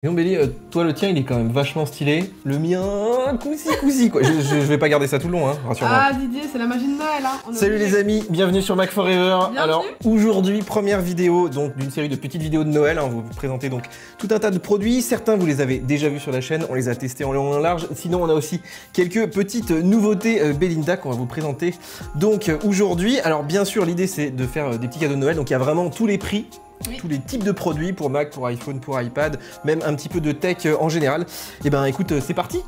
Non Béli, toi le tien il est quand même vachement stylé. Le mien, cousi quoi. Je vais pas garder ça tout le long, hein, rassure-moi. Ah Didier, c'est la magie de Noël, hein. Salut les amis, bienvenue sur Mac Forever. Bienvenue. Alors aujourd'hui, première vidéo donc d'une série de petites vidéos de Noël. On va vous présenter donc tout un tas de produits. Certains vous les avez déjà vus sur la chaîne, on les a testés en long et en large. Sinon on a aussi quelques petites nouveautés Belinda qu'on va vous présenter donc aujourd'hui. Alors bien sûr l'idée c'est de faire des petits cadeaux de Noël. Donc il y a vraiment tous les prix. Oui. Tous les types de produits pour Mac, pour iPhone, pour iPad, même un petit peu de tech en général. Et ben écoute, c'est parti.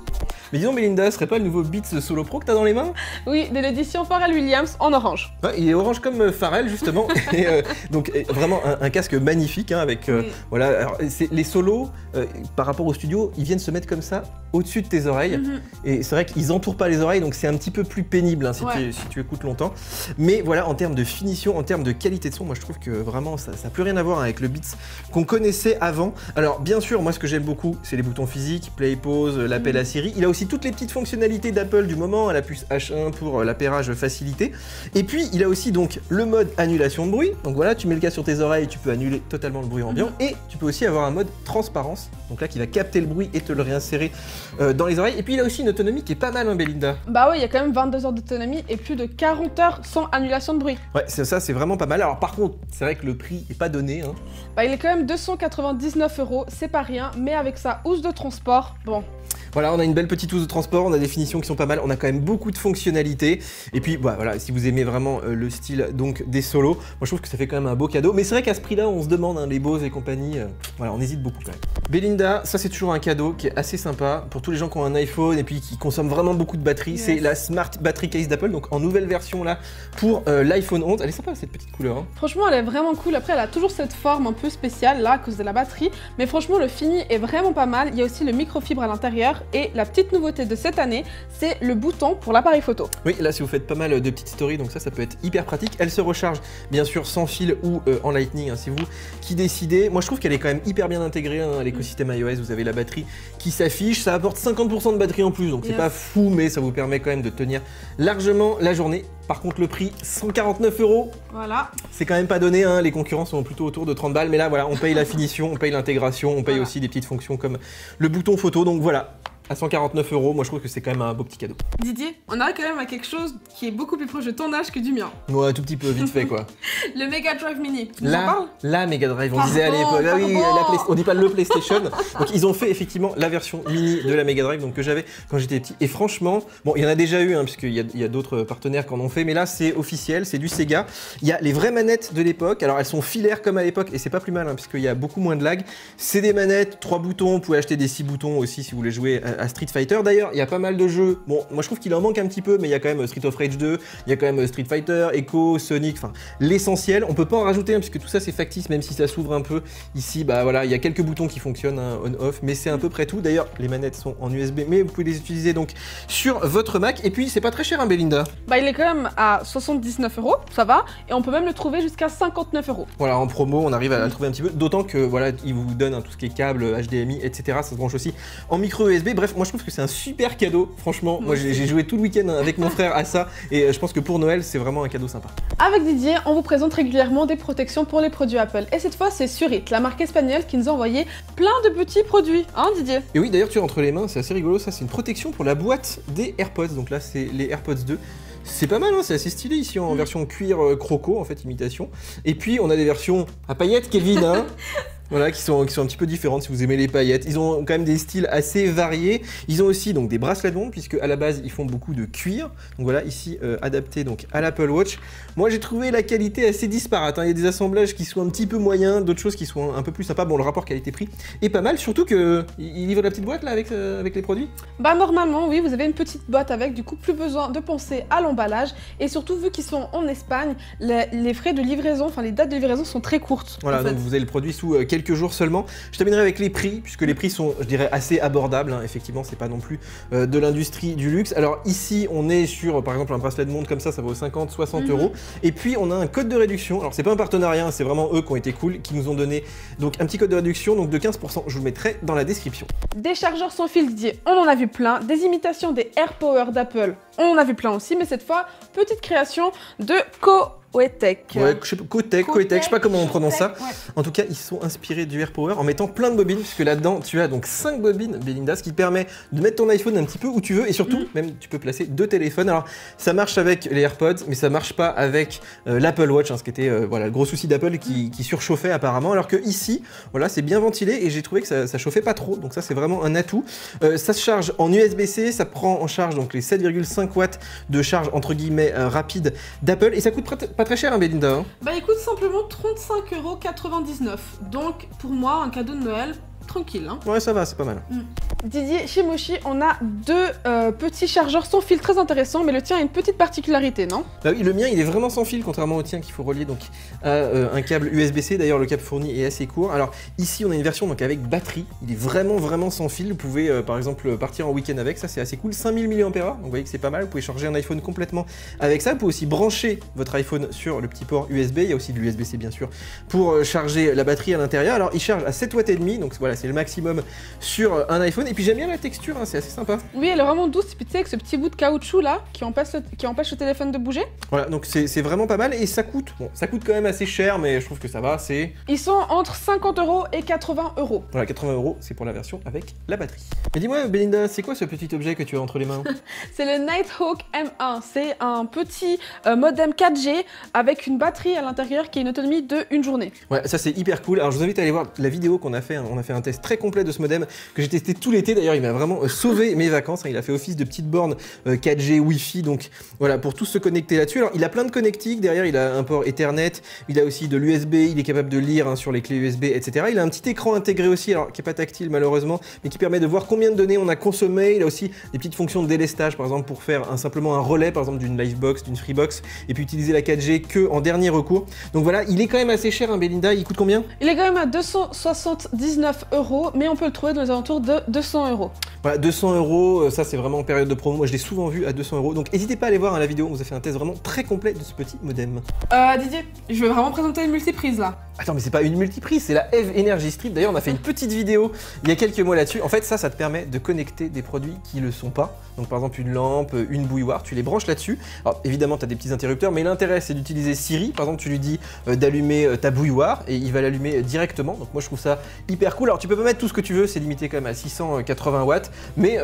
Mais dis donc Belinda, ce serait pas le nouveau Beats Solo Pro que t'as dans les mains? Oui, de l'édition Pharrell Williams en orange. Ouais, il est orange comme Pharrell justement. Et, donc vraiment un casque magnifique hein, avec voilà. Alors, les solos par rapport au studio, ils viennent se mettre comme ça au-dessus de tes oreilles. Et c'est vrai qu'ils entourent pas les oreilles, donc c'est un petit peu plus pénible hein, si tu écoutes longtemps. Mais voilà, en termes de finition, en termes de qualité de son, moi je trouve que vraiment ça n'a plus rien à voir avec le Beats qu'on connaissait avant. Alors bien sûr, moi ce que j'aime beaucoup, c'est les boutons physiques, play, pause, l'appel à Siri. Il a aussi toutes les petites fonctionnalités d'Apple du moment, la puce H1 pour l'appairage facilité. Et puis il a aussi donc le mode annulation de bruit. Donc voilà, tu mets le casque sur tes oreilles, tu peux annuler totalement le bruit ambiant. Et tu peux aussi avoir un mode transparence, donc là qui va capter le bruit et te le réinsérer dans les oreilles. Et puis il a aussi une autonomie qui est pas mal hein, Belinda. Bah oui, il y a quand même 22 heures d'autonomie et plus de 40 heures sans annulation de bruit. Ouais, ça c'est vraiment pas mal. Alors par contre, c'est vrai que le prix est pas donné. Hein. Bah il est quand même 299 €, c'est pas rien, mais avec sa housse de transport, bon. Voilà, on a une belle petite housse de transport, on a des finitions qui sont pas mal, on a quand même beaucoup de fonctionnalités. Et puis bah, voilà, si vous aimez vraiment le style donc des solos, moi je trouve que ça fait quand même un beau cadeau. Mais c'est vrai qu'à ce prix-là, on se demande, hein, les Bose et compagnie, voilà, on hésite beaucoup quand même. Belinda, ça c'est toujours un cadeau qui est assez sympa pour tous les gens qui ont un iPhone et puis qui consomment vraiment beaucoup de batterie. C'est la Smart Battery Case d'Apple, donc en nouvelle version là pour l'iPhone 11. Elle est sympa cette petite couleur. Hein. Franchement, elle est vraiment cool. Après, elle a toujours cette forme un peu spéciale là à cause de la batterie. Mais franchement, le fini est vraiment pas mal. Il y a aussi le microfibre à l'intérieur. Et la petite nouveauté de cette année, c'est le bouton pour l'appareil photo. Oui, là si vous faites pas mal de petites stories, donc ça peut être hyper pratique. Elle se recharge bien sûr sans fil ou en Lightning, hein, c'est vous qui décidez. Moi je trouve qu'elle est quand même hyper bien intégrée hein, à l'écosystème iOS. Vous avez la batterie qui s'affiche, ça apporte 50% de batterie en plus, donc c'est pas fou, mais ça vous permet quand même de tenir largement la journée. Par contre le prix, 149 €. Voilà. C'est quand même pas donné, hein. Les concurrents sont plutôt autour de 30 balles, mais là voilà, on paye la finition, on paye l'intégration, on paye aussi des petites fonctions comme le bouton photo, donc voilà. À 149 €, moi je trouve que c'est quand même un beau petit cadeau. Didier, on arrive quand même à quelque chose qui est beaucoup plus proche de ton âge que du mien. Ouais, un tout petit peu, vite fait quoi. Le Mega Drive Mini, tu en parles? La Mega Drive, on disait à l'époque, ah oui, on dit pas le PlayStation. Donc ils ont fait effectivement la version mini de la Mega Drive donc, que j'avais quand j'étais petit. Et franchement, bon, il y en a déjà eu, hein, puisqu'il y a d'autres partenaires qui en ont fait, mais là c'est officiel, c'est du Sega. Il y a les vraies manettes de l'époque, alors elles sont filaires comme à l'époque, et c'est pas plus mal, hein, puisqu'il y a beaucoup moins de lag. C'est des manettes, 3 boutons, vous pouvez acheter des 6 boutons aussi si vous voulez jouer à Street Fighter. D'ailleurs, il y a pas mal de jeux. Bon, moi je trouve qu'il en manque un petit peu, mais il y a quand même Street of Rage 2, il y a quand même Street Fighter, Echo, Sonic, enfin l'essentiel. On peut pas en rajouter, hein, puisque tout ça c'est factice, même si ça s'ouvre un peu. Ici, bah voilà, il y a quelques boutons qui fonctionnent, hein, on-off, mais c'est à peu près tout. D'ailleurs, les manettes sont en USB, mais vous pouvez les utiliser donc sur votre Mac. Et puis, c'est pas très cher, hein, Belinda. Bah, il est quand même à 79 €, ça va, et on peut même le trouver jusqu'à 59 €. Voilà, en promo, on arrive à le trouver un petit peu, d'autant que voilà, il vous donne hein, tout ce qui est câble, HDMI, etc. Ça se branche aussi en micro USB. Bref, moi je trouve que c'est un super cadeau, franchement. Moi j'ai joué tout le week-end avec mon frère à ça et je pense que pour Noël c'est vraiment un cadeau sympa. Avec Didier, on vous présente régulièrement des protections pour les produits Apple et cette fois c'est Surit, la marque espagnole qui nous a envoyé plein de petits produits, hein Didier? Et oui d'ailleurs tu as entre les mains, c'est assez rigolo ça, c'est une protection pour la boîte des AirPods, donc là c'est les AirPods 2. C'est pas mal, hein, c'est assez stylé ici en version cuir croco, en fait, imitation. Et puis on a des versions à paillettes, Kevin, hein. Voilà, qui sont un petit peu différentes si vous aimez les paillettes. Ils ont quand même des styles assez variés. Ils ont aussi donc des bracelets de montre puisque à la base ils font beaucoup de cuir. Donc voilà, ici adapté donc à l'Apple Watch. Moi j'ai trouvé la qualité assez disparate. Hein. Il y a des assemblages qui sont un petit peu moyens, d'autres choses qui sont un peu plus sympas. Bon, le rapport qualité-prix est pas mal, surtout que ils livrent la petite boîte là avec les produits. Bah normalement oui, vous avez une petite boîte avec, du coup plus besoin de penser à l'emballage et surtout vu qu'ils sont en Espagne, les frais de livraison, enfin les dates de livraison sont très courtes. Voilà, donc vous avez le produit sous quelques jours seulement. Je terminerai avec les prix, puisque les prix sont, je dirais, assez abordables. Hein. Effectivement, c'est pas non plus de l'industrie du luxe. Alors ici, on est sur, par exemple, un bracelet de montre comme ça vaut 50-60 €. Et puis, on a un code de réduction. Alors, c'est pas un partenariat, hein, c'est vraiment eux qui ont été cool, qui nous ont donné donc un petit code de réduction, donc de 15%. Je vous le mettrai dans la description. Des chargeurs sans fil Didier, on en a vu plein. Des imitations des AirPower d'Apple, on en a vu plein aussi. Mais cette fois, petite création de Oetech. Ouais, je sais pas, Kotech, je sais pas comment on prononce ça. Ouais. En tout cas, ils sont inspirés du AirPower en mettant plein de bobines, puisque là-dedans, tu as donc 5 bobines, Belinda, ce qui permet de mettre ton iPhone un petit peu où tu veux, et surtout, même tu peux placer 2 téléphones. Alors, ça marche avec les AirPods, mais ça marche pas avec l'Apple Watch, hein, ce qui était voilà, le gros souci d'Apple qui surchauffait apparemment, alors que ici, voilà, c'est bien ventilé, et j'ai trouvé que ça chauffait pas trop, donc ça c'est vraiment un atout. Ça se charge en USB-C, ça prend en charge donc les 7,5 watts de charge entre guillemets rapide d'Apple, et ça coûte pas très cher, hein, Belinda. Hein. Bah il coûte simplement 35,99 €. Donc pour moi, un cadeau de Noël tranquille. Hein. Ouais, ça va, c'est pas mal. Didier, chez Mochi, on a 2 petits chargeurs sans fil très intéressants, mais le tien a une petite particularité, non? Bah oui, le mien il est vraiment sans fil, contrairement au tien qu'il faut relier donc à un câble USB-C. D'ailleurs, le câble fourni est assez court. Alors ici, on a une version donc avec batterie. Il est vraiment sans fil. Vous pouvez par exemple partir en week-end avec, ça c'est assez cool. 5000 mAh, donc vous voyez que c'est pas mal. Vous pouvez charger un iPhone complètement avec ça. Vous pouvez aussi brancher votre iPhone sur le petit port USB. Il y a aussi de l'USB-C bien sûr pour charger la batterie à l'intérieur. Alors il charge à 7,5 watts, donc voilà, c'est le maximum sur un iPhone. Et puis j'aime bien la texture, hein, c'est assez sympa. Oui, elle est vraiment douce, et puis tu sais, avec ce petit bout de caoutchouc là qui empêche le téléphone de bouger. Voilà, donc c'est vraiment pas mal, et ça coûte quand même assez cher, mais je trouve que ça va, c'est... Ils sont entre 50 € et 80 €. Voilà, 80 €, c'est pour la version avec la batterie. Mais dis-moi, Belinda, c'est quoi ce petit objet que tu as entre les mains? C'est le Nighthawk M1, c'est un petit modem 4G avec une batterie à l'intérieur qui a une autonomie de 1 journée. Ouais, ça c'est hyper cool. Alors je vous invite à aller voir la vidéo qu'on a fait, hein. On a fait un test très complet de ce modem que j'ai testé tout l'été. D'ailleurs, il m'a vraiment sauvé mes vacances, hein. Il a fait office de petite borne 4G Wi-Fi, donc voilà, pour tous se connecter là-dessus. Alors il a plein de connectiques, derrière il a un port Ethernet, il a aussi de l'USB, il est capable de lire, hein, sur les clés USB, etc. Il a un petit écran intégré aussi, alors qui n'est pas tactile malheureusement, mais qui permet de voir combien de données on a consommé. Il a aussi des petites fonctions de délestage, par exemple pour faire simplement un relais, par exemple d'une Livebox, d'une Freebox, et puis utiliser la 4G que en dernier recours. Donc voilà, il est quand même assez cher, hein, Belinda. Il coûte combien? Il est quand même à 279 €, mais on peut le trouver dans les alentours de 200 €. Voilà, 200 €, ça c'est vraiment en période de promo. Moi je l'ai souvent vu à 200 €. Donc n'hésitez pas à aller voir, hein, la vidéo, on vous a fait un test vraiment très complet de ce petit modem. Didier, je vais vraiment présenter une multiprise là. Attends, mais c'est pas une multiprise, c'est la Eve Energy Strip. D'ailleurs, on a fait une petite vidéo il y a quelques mois là-dessus. En fait, ça te permet de connecter des produits qui le sont pas. Donc par exemple une lampe, une bouilloire, tu les branches là-dessus. Alors évidemment, tu as des petits interrupteurs, mais l'intérêt c'est d'utiliser Siri. Par exemple, tu lui dis d'allumer ta bouilloire et il va l'allumer directement. Donc moi je trouve ça hyper cool. Alors tu peux pas mettre tout ce que tu veux, c'est limité quand même à 680 watts. Mais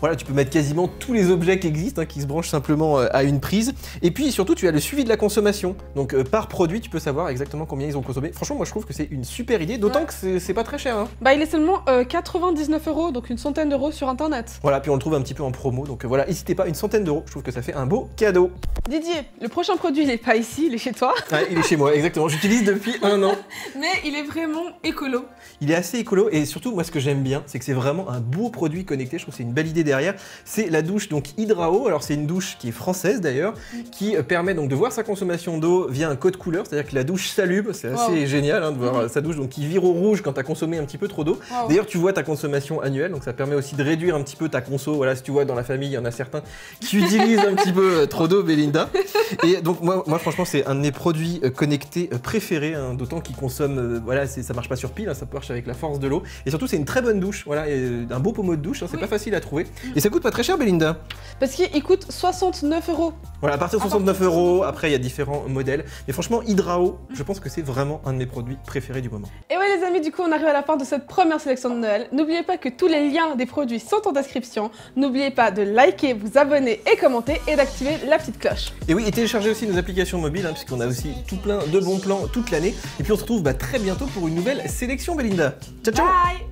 voilà, tu peux mettre quasiment tous les objets qui existent, hein, qui se branchent simplement à une prise. Et puis surtout, tu as le suivi de la consommation. Donc par produit, tu peux savoir exactement combien ils ont consommé. Franchement, moi je trouve que c'est une super idée, d'autant que c'est pas très cher. Hein. Bah il est seulement 99 €, donc une centaine d'euros sur internet. Voilà, puis on le trouve un petit peu en promo, donc voilà, n'hésitez pas, une centaine d'euros, je trouve que ça fait un beau cadeau. Didier, le prochain produit il est pas ici, il est chez toi. Ouais, il est chez moi, exactement, j'utilise depuis 1 an. Mais il est vraiment écolo. Il est assez écolo, et surtout moi ce que j'aime bien, c'est que c'est vraiment un beau produit connecté, je trouve que c'est une belle idée derrière. C'est la douche donc Hydrao, alors c'est une douche qui est française d'ailleurs, qui permet donc de voir sa consommation d'eau via un code couleur, c'est-à-dire que la douche s'allume, c'est assez génial, hein, de voir sa douche donc qui vire au rouge quand tu as consommé un petit peu trop d'eau. D'ailleurs tu vois ta consommation annuelle, donc ça permet aussi de réduire un petit peu ta conso. Voilà, si tu vois dans la famille il y en a certains qui utilisent un petit peu trop d'eau, Belinda. Et donc moi franchement c'est un de mes produits connectés préférés, hein, d'autant qu'il consomme, voilà, ça marche pas sur pile, hein, ça marche avec la force de l'eau. Et surtout c'est une très bonne douche, voilà, et un beau pommeau de douche, hein, c'est pas facile à trouver. Et ça coûte pas très cher, Belinda. Parce qu'il coûte 69 €. Voilà, à partir de 69 €, après il y a différents modèles. Mais franchement, Hydrao, je pense que c'est vraiment un de mes produits préférés du moment. Et ouais les amis, du coup on arrive à la fin de cette première sélection de Noël. N'oubliez pas que tous les liens des produits sont en description. N'oubliez pas de liker, vous abonner et commenter, et d'activer la petite cloche. Et oui, et téléchargez aussi nos applications mobiles, hein, puisqu'on a aussi tout plein de bons plans toute l'année. Et puis on se retrouve très bientôt pour une nouvelle sélection, Belinda. Ciao ciao. Bye.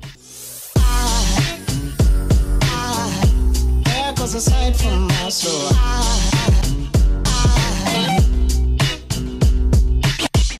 Aside from my soul.